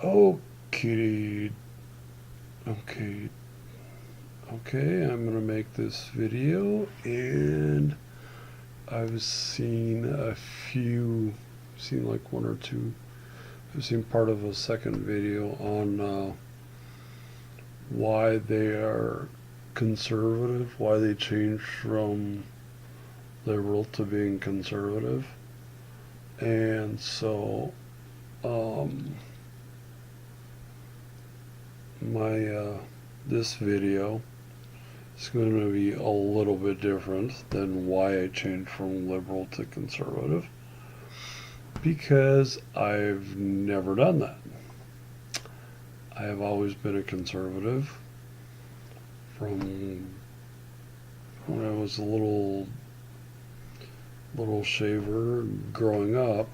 Okay, okay, okay, I'm gonna make this video, and I've seen a few, seen like one or two. I've seen part of a second video on why they are conservative, why they changed from liberal to being conservative. And so, um, my this video is going to be a little bit different than why I changed from liberal to conservative, because I've never done that. I have always been a conservative from when I was a little shaver growing up.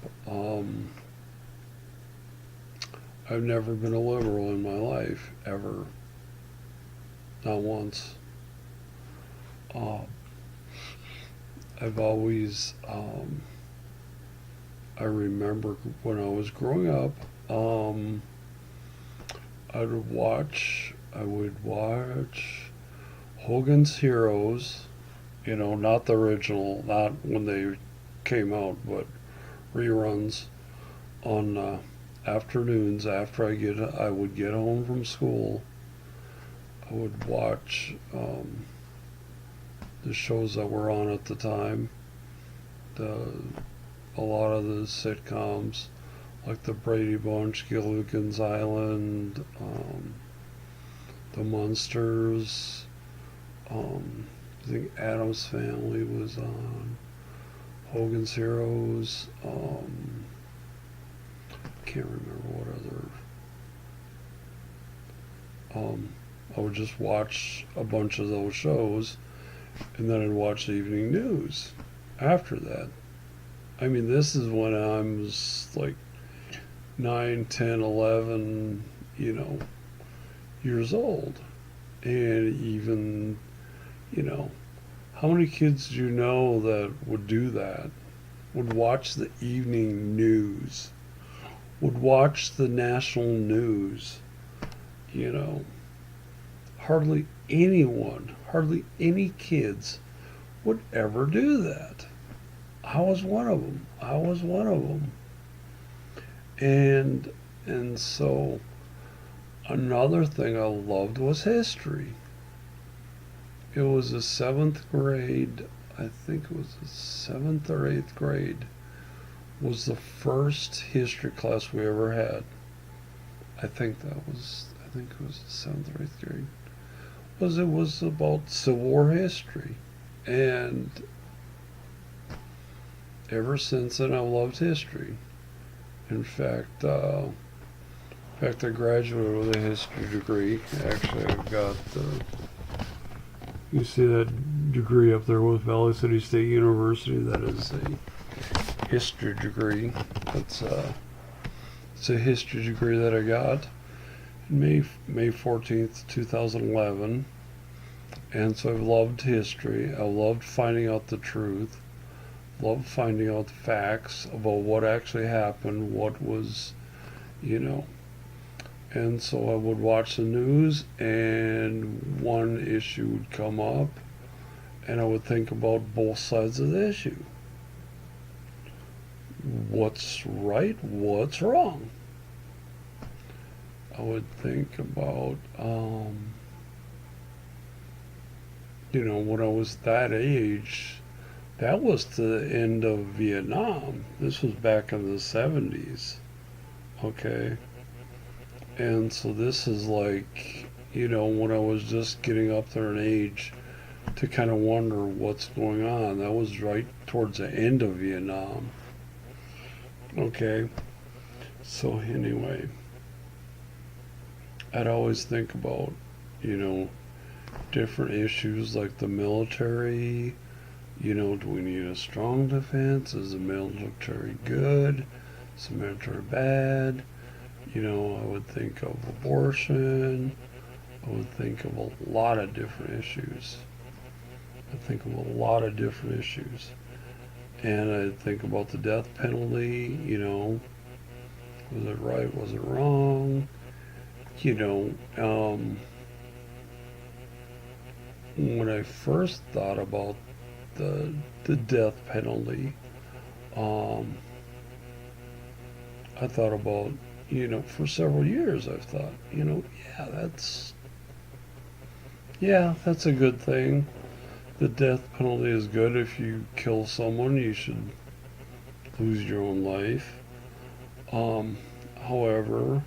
I've never been a liberal in my life, ever. Not once. Uh, I've always, I remember when I was growing up, I would watch Hogan's Heroes, not the original, not when they came out, but reruns on afternoons after I would get home from school. I would watch the shows that were on at the time. The A lot of the sitcoms, like the Brady Bunch, Gilligan's Island, the Munsters. I think Addams Family was on. Hogan's Heroes. Can't remember what other. I would just watch a bunch of those shows, and then I'd watch the evening news after that. I mean, this is when I was like 9, 10, 11, years old. And even, you know, how many kids do you know that would do that? Would watch the evening news, would watch the national news, you know? Hardly anyone, hardly any kids would ever do that. I was one of them. I was one of them. And and so another thing I loved was history. It was the seventh grade. I think it was the seventh or eighth grade. Was the first history class we ever had. I think it was the seventh or eighth grade. It was about Civil War history, and ever since then I loved history. In fact, I graduated with a history degree. Actually, I've got you see that degree up there with Valley City State University. That is a history degree. It's a history degree that I got May 14th, 2011. And so I've loved history. I loved finding out the truth. Loved finding out the facts about what actually happened, what was, you know. And so I would watch the news, and one issue would come up, and I would think about both sides of the issue. What's right? What's wrong? I would think about, when I was that age, that was the end of Vietnam. This was back in the 70s. Okay. And so this is like, when I was just getting up there in age to kind of wonder what's going on. That was right towards the end of Vietnam. Okay. So anyway, I'd always think about, you know, different issues like the military. Do we need a strong defense? Is the military good? Is the military bad? I would think of abortion. I would think of a lot of different issues. I think of a lot of different issues. And I think about the death penalty. Was it right? Was it wrong? You know, when I first thought about the the death penalty, um, I thought about, for several years I've thought, yeah, that's a good thing. The death penalty is good. If you kill someone, you should lose your own life. Um, however,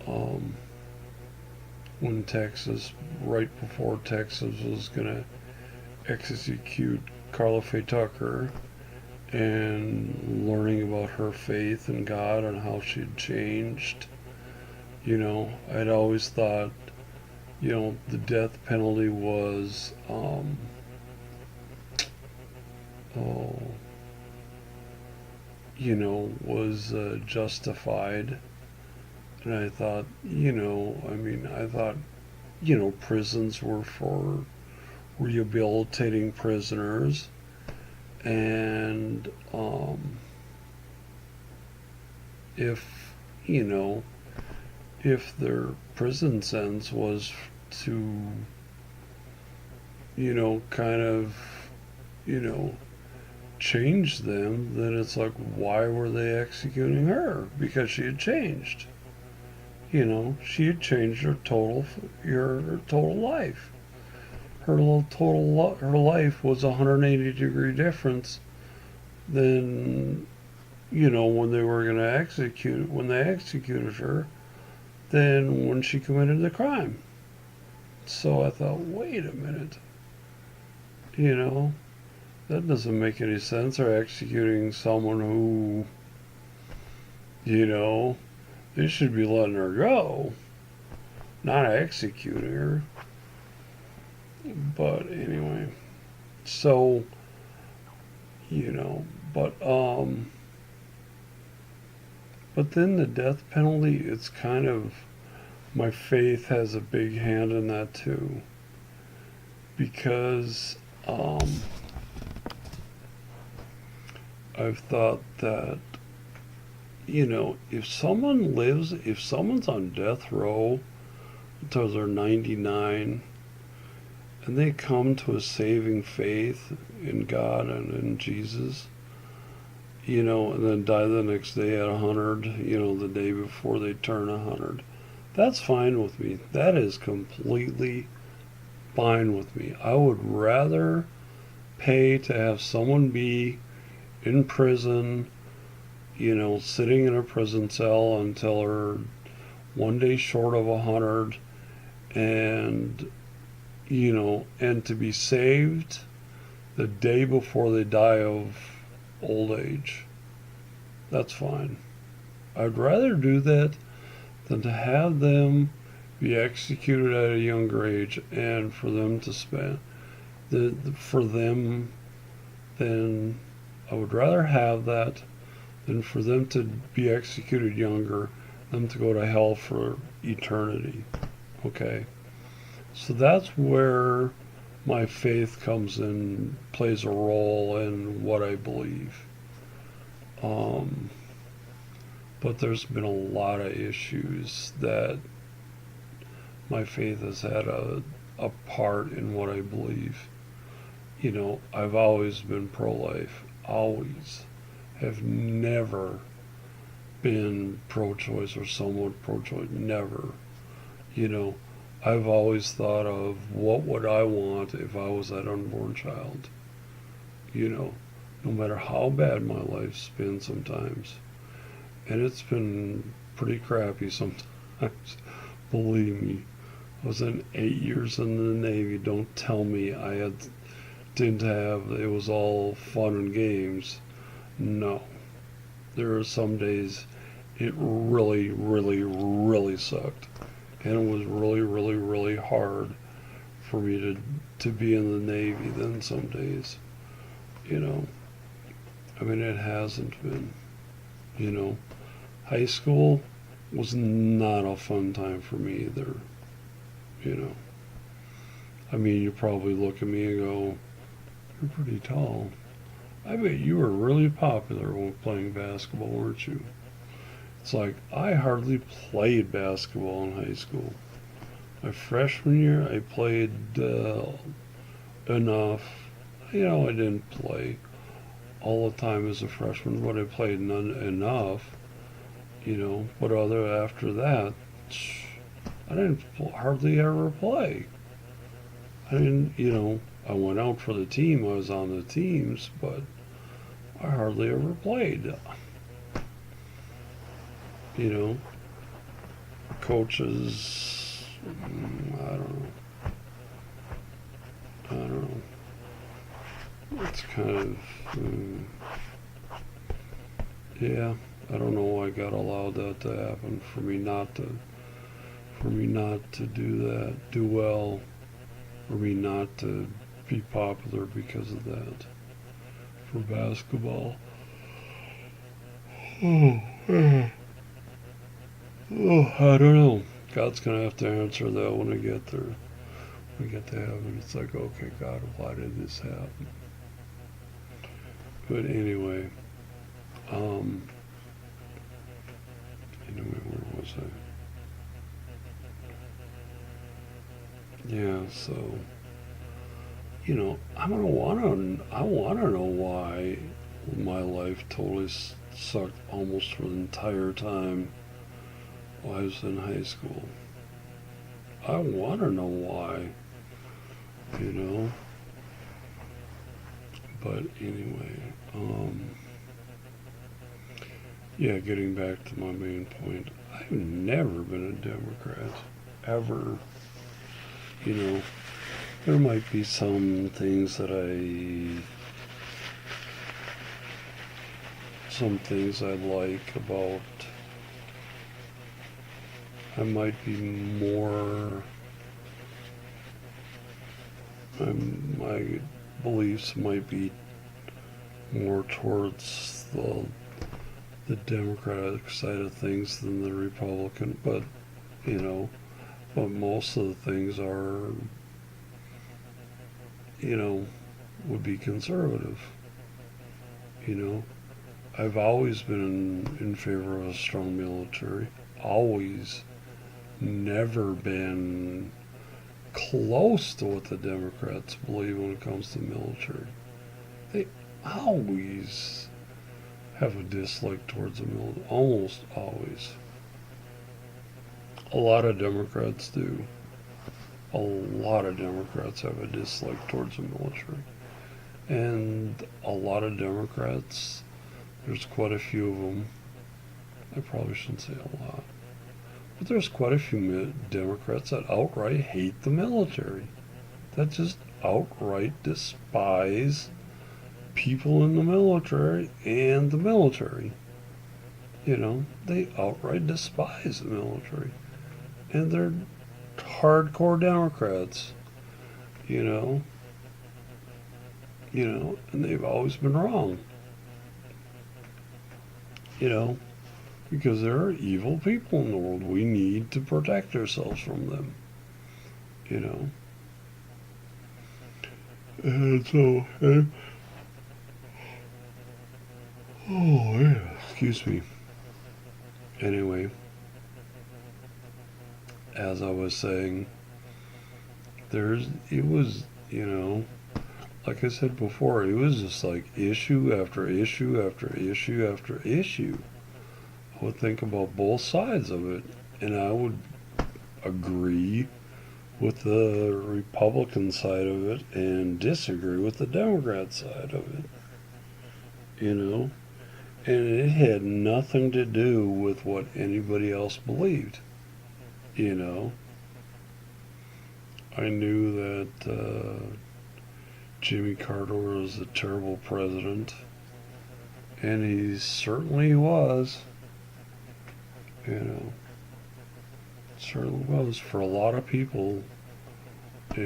um, when Texas, right before Texas was going to execute Carla Faye Tucker, and learning about her faith in God and how she'd changed, I'd always thought, the death penalty was, oh, justified. And I thought, I thought, prisons were for rehabilitating prisoners. And if, you know, if their prison sentence was to, kind of, you know, change them, then it's like, why were they executing her? Because she had changed. She had changed her total life. Her life was a 180-degree difference than, when they were going to when they executed her, than when she committed the crime. So I thought, wait a minute, you know, that doesn't make any sense. They're executing someone who, they should be letting her go, not executing her. But anyway, so, but but then the death penalty, it's kind of, my faith has a big hand in that too, because I've thought that, if someone's on death row until they're 99, and they come to a saving faith in God and in Jesus, and then die the next day at 100, the day before they turn 100, that's fine with me. That is completely fine with me. I would rather pay to have someone be in prison, sitting in a prison cell until they're one day short of 100, and and to be saved the day before they die of old age. That's fine. I'd rather do that than to have them be executed at a younger age, and for them to spend for them, then I would rather have that than for them to be executed younger, them to go to hell for eternity. Okay? So that's where my faith comes in, plays a role in what I believe. But there's been a lot of issues that my faith has had a part in what I believe. I've always been pro-life, always. Have never been pro-choice or somewhat pro-choice, never. I've always thought of, what would I want if I was that unborn child? No matter how bad my life's been sometimes. And it's been pretty crappy sometimes. Believe me. I was in 8 years in the Navy. Don't tell me it was all fun and games. No. There are some days it really, really, really sucked. And it was really, really, really hard for me to be in the Navy then some days. It hasn't been. High school was not a fun time for me either. You probably look at me and go, you're pretty tall. I bet you were really popular when playing basketball, weren't you? It's like I hardly played basketball in high school. My freshman year, I played enough. I didn't play all the time as a freshman, but I played enough. But after that, I didn't hardly ever play. I didn't, I went out for the team. I was on the teams, but I hardly ever played. You know, coaches, I don't know. I don't know. It's kind of, yeah. I don't know why God allowed that to happen for me not to do that, do well, for me not to be popular because of that. For basketball. Oh, I don't know. God's gonna have to answer that when I get there. When we get to heaven, it's like, okay, God, why did this happen? But anyway, where was I? Yeah, so I want to know why my life totally sucked almost for the entire time while I was in high school. I want to know why, you know. But anyway, yeah, getting back to my main point, I've never been a Democrat, ever. You know, there might be some things I like about. I might be more. My beliefs might be more towards the Democratic side of things than the Republican, but but most of the things are, would be conservative. You know, I've always been in favor of a strong military. Always, never been close to what the Democrats believe when it comes to military. They always have a dislike towards the military. Almost always. A lot of Democrats do. A lot of Democrats have a dislike towards the military. And a lot of Democrats, there's quite a few of them. I probably shouldn't say a lot. But there's quite a few Democrats that outright hate the military. That just outright despise people in the military and the military. They outright despise the military. And they're hardcore Democrats. You know, and they've always been wrong. Because there are evil people in the world. We need to protect ourselves from them. And so, oh yeah, excuse me. Anyway, as I was saying, it was, like I said before, it was just like issue after issue after issue after issue. I would think about both sides of it, and I would agree with the Republican side of it and disagree with the Democrat side of it. And it had nothing to do with what anybody else believed. I knew that Jimmy Carter was a terrible president, and he certainly was. Certainly was for a lot of people. I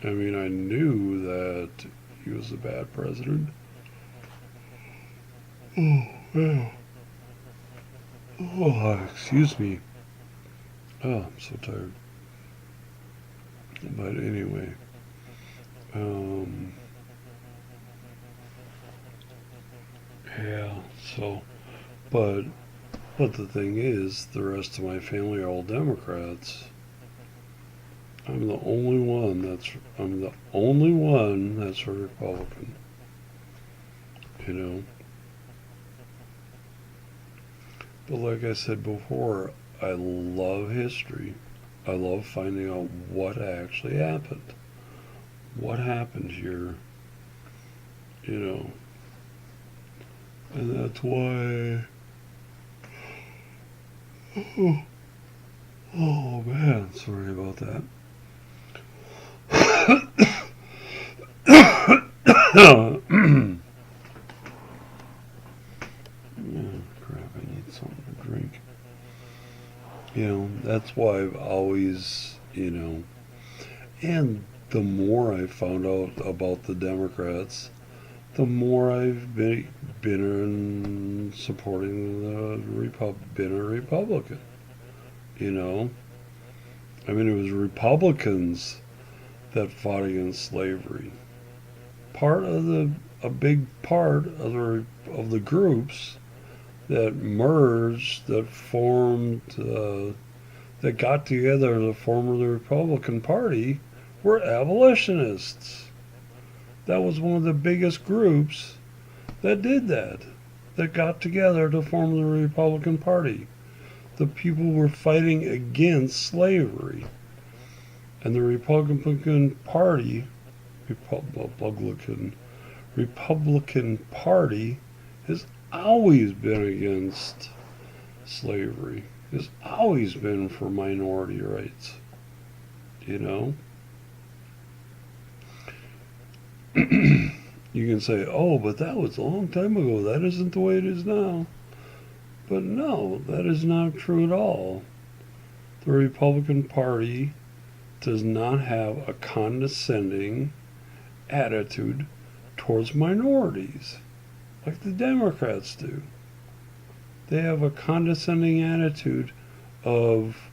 mean, I knew that he was a bad president. Oh, yeah. Oh, excuse me. Oh, I'm so tired. But anyway, yeah, so But the thing is, the rest of my family are all Democrats. I'm the only one that's a Republican. You know. But like I said before, I love history. I love finding out what actually happened. What happened here, you know. And that's why. Oh, oh man, sorry about that. Yeah, crap, I need something to drink. That's why I've always, and the more I found out about the Democrats, the more I've been in supporting been a Republican. You know, I mean, it was Republicans that fought against slavery. A big part of the groups that merged, that got together to form the Republican Party were abolitionists. That was one of the biggest groups that did that, that got together to form the Republican Party. The people were fighting against slavery. And the Republican Party, Republican Party has always been against slavery, has always been for minority rights, you know? You can say, oh, but that was a long time ago. That isn't the way it is now. But no, that is not true at all. The Republican Party does not have a condescending attitude towards minorities like the Democrats do. They have a condescending attitude of,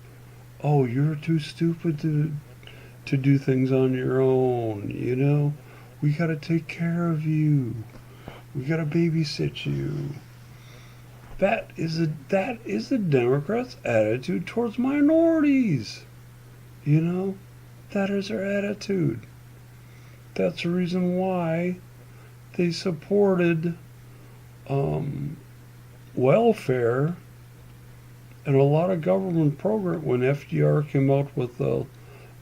oh, you're too stupid to do things on your own, you know? We gotta take care of you. We gotta babysit you. That is the Democrats' attitude towards minorities. You know? That is their attitude. That's the reason why they supported welfare and a lot of government program when FDR came out with a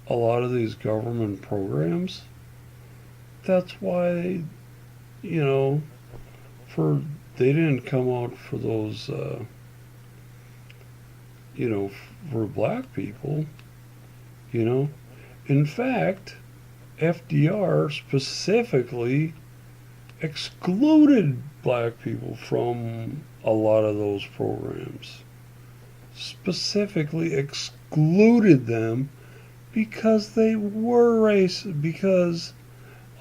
lot of these government programs. That's why, you know, for they didn't come out for those, for black people. You know, in fact, FDR specifically excluded black people from a lot of those programs. Specifically excluded them because they were racist, because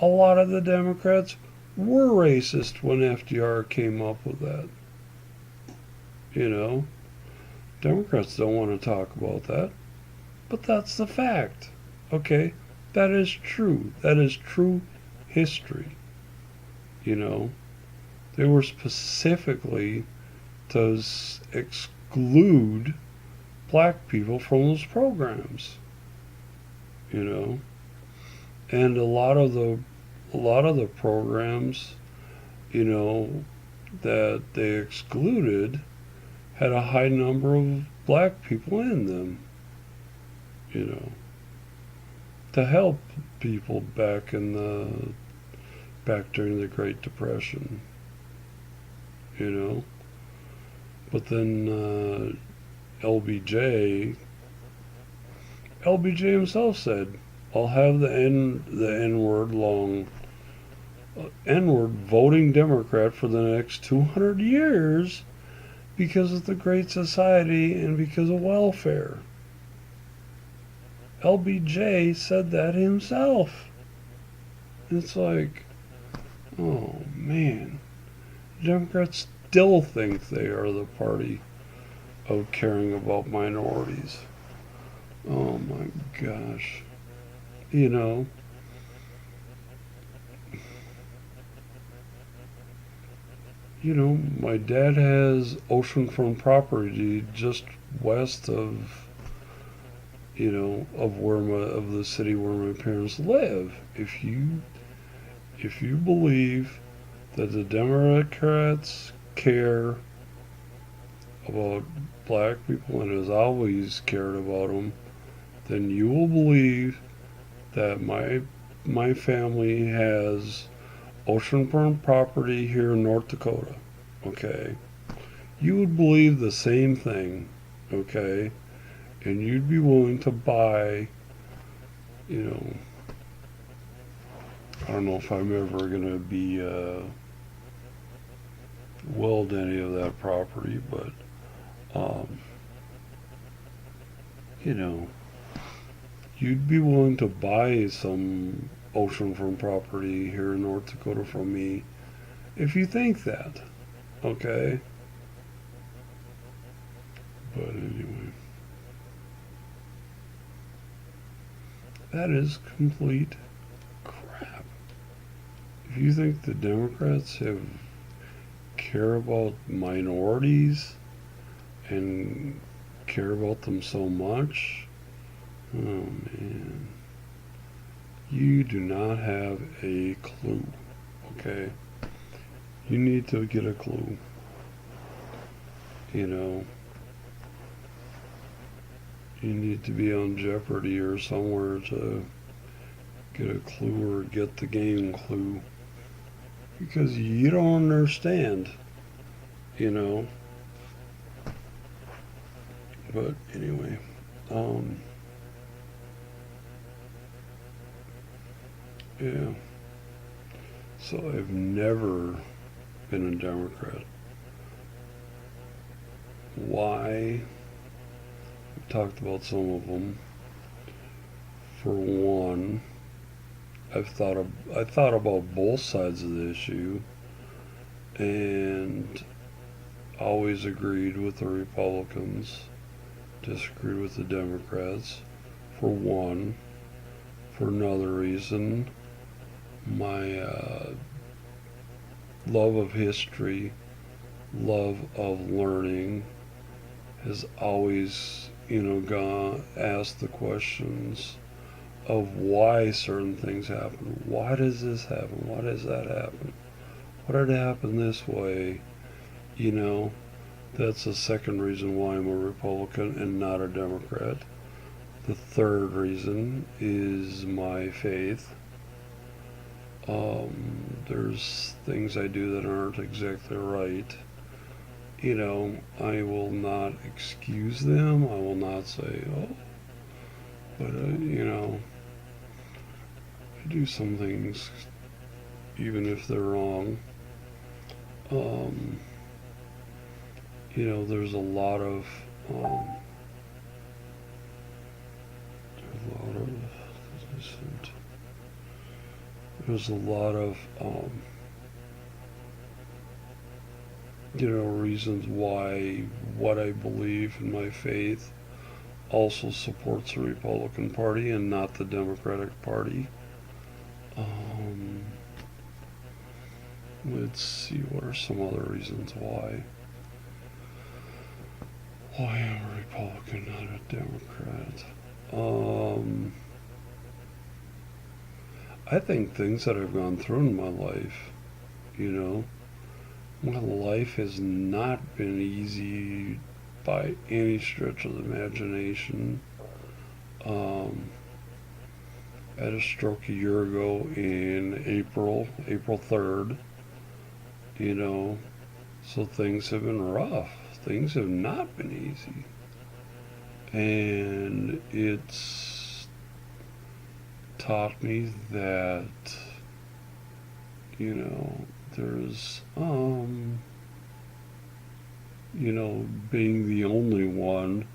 a lot of the Democrats were racist when FDR came up with that. You know, Democrats don't want to talk about that, but that's the fact. Okay, that is true. That is true history. You know, they were specifically to exclude black people from those programs. You know, and a lot of the programs, you know, that they excluded had a high number of black people in them. You know, to help people back during the Great Depression. You know, but then LBJ himself said, "I'll have the N-word N-word voting Democrat for the next 200 years because of the Great Society and because of welfare." LBJ said that himself. It's like, oh man, Democrats still think they are the party of caring about minorities. Oh my gosh. You know, My dad has oceanfront property just west of the city where my parents live. If you believe that the Democrats care about black people and has always cared about them, then you will believe that my family has oceanfront property here in North Dakota. Okay, you would believe the same thing. Okay, and you'd be willing to buy. You know, I don't know if I'm ever gonna be willed any of that property, but um, you know, you'd be willing to buy some oceanfront property here in North Dakota from me if you think that. Okay, but anyway, that is complete crap. If you think the Democrats have care about minorities and care about them so much, oh man, you do not have a clue. Okay, you need to get a clue. You know, you need to be on Jeopardy or somewhere to get a clue or get the game clue because you don't understand, you know. But anyway, um, yeah. So I've never been a Democrat. Why? I've talked about some of them. For one, I thought about both sides of the issue and always agreed with the Republicans, disagreed with the Democrats. For one, for another reason, my love of history, love of learning has always, gone asked the questions of why certain things happen. Why does this happen? Why does that happen? Why did it happen this way? You know, that's the second reason why I'm a Republican and not a Democrat. The third reason is my faith. There's things I do that aren't exactly right. I will not excuse them. I will not say, oh, but, I do some things even if they're wrong. Um, there's a lot of, um, there's a lot of, reasons why what I believe in my faith also supports the Republican Party and not the Democratic Party. Um, let's see, what are some other reasons why? Why I'm a Republican, not a Democrat? I think things that I've gone through in my life, you know, my life has not been easy by any stretch of the imagination. Um, I had a stroke a year ago in April 3rd, you know, so things have been rough. Things have not been easy. And it's taught me that, there's, being the only one,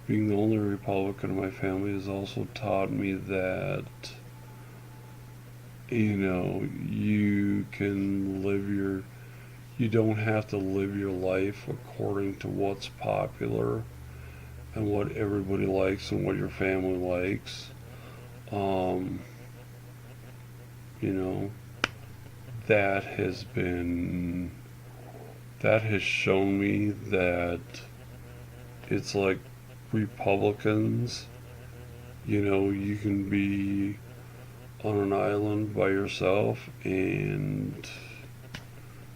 being the only Republican in my family has also taught me that, you don't have to live your life according to what's popular and what everybody likes and what your family likes. Um, you know, that has been that has shown me that it's like Republicans, you can be on an island by yourself, and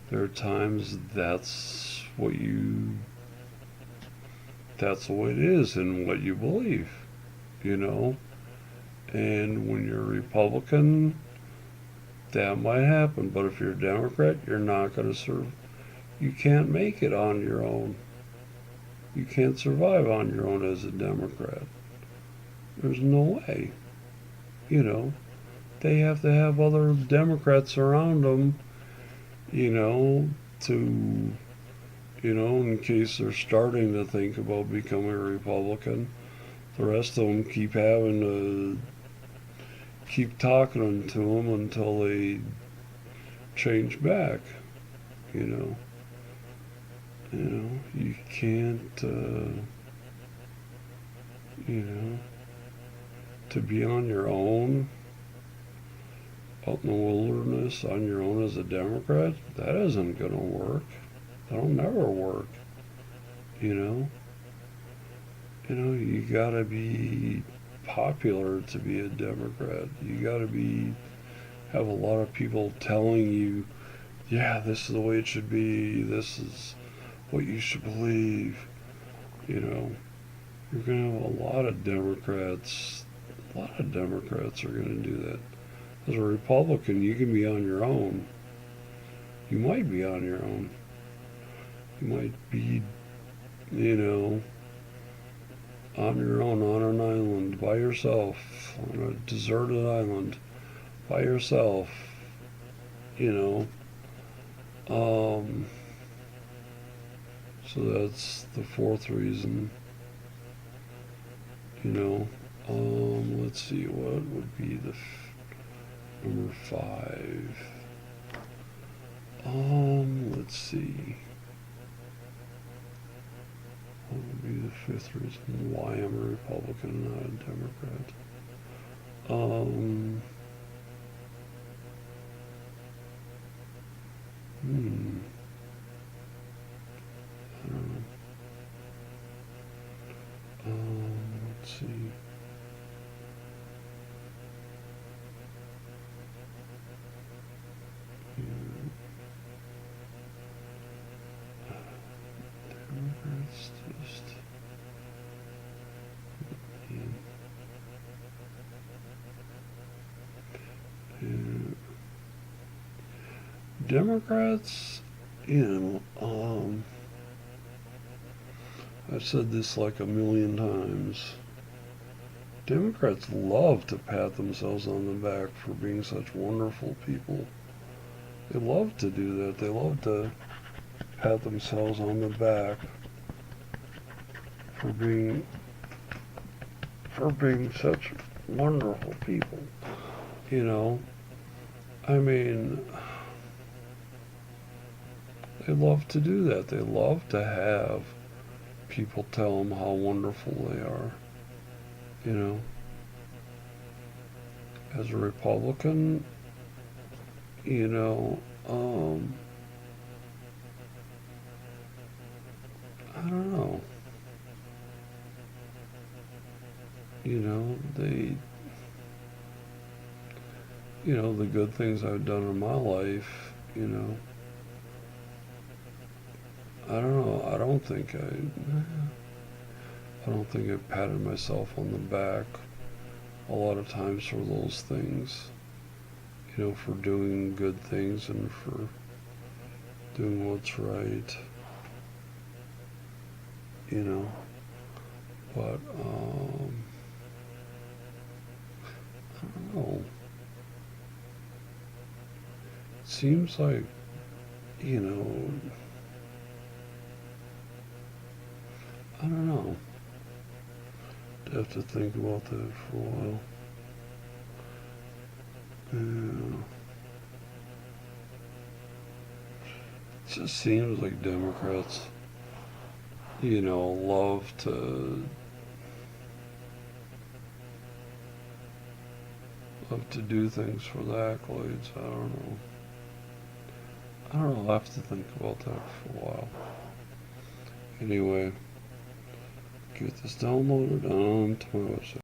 there are times that's the way it is and what you believe, you know. And when you're a Republican, that might happen. But if you're a Democrat, you're not going to serve. You can't make it on your own. You can't survive on your own as a Democrat. There's no way. You know, they have to have other Democrats around them, to, in case they're starting to think about becoming a Republican. The rest of them keep having to keep talking to them until they change back. You know, you can't. To be on your own out in the wilderness on your own as a Democrat, that isn't going to work. That'll never work. You know. You gotta be popular to be a Democrat. You gotta have a lot of people telling you, yeah, this is the way it should be. This is what you should believe. You're gonna have a lot of Democrats. A lot of Democrats are gonna do that. As a Republican, you can be on your own. You might be on your own. You might be, on your own on an island by yourself, on a deserted island by yourself, you know. So that's the fourth reason, you know. Let's see, what would be the number 5? Let's see. What would be the 5th reason why I'm a Republican and not a Democrat? I don't know. Let's see. Democrats just. Democrats, I've said this like a million times. Democrats love to pat themselves on the back for being such wonderful people. They love to do that. They love to pat themselves on the back for being such wonderful people. I mean, they love to do that. They love to have people tell them how wonderful they are. As a Republican, I don't know. The good things I've done in my life, I don't know. I don't think I patted myself on the back a lot of times for those things, for doing good things and for doing what's right, but I don't know. It seems like, I don't know. I'd have to think about that for a while. Yeah. It just seems like Democrats, love to do things for the accolades. I don't know. I don't know, I'll have to think about that for a while. Anyway, get this downloaded onto my website.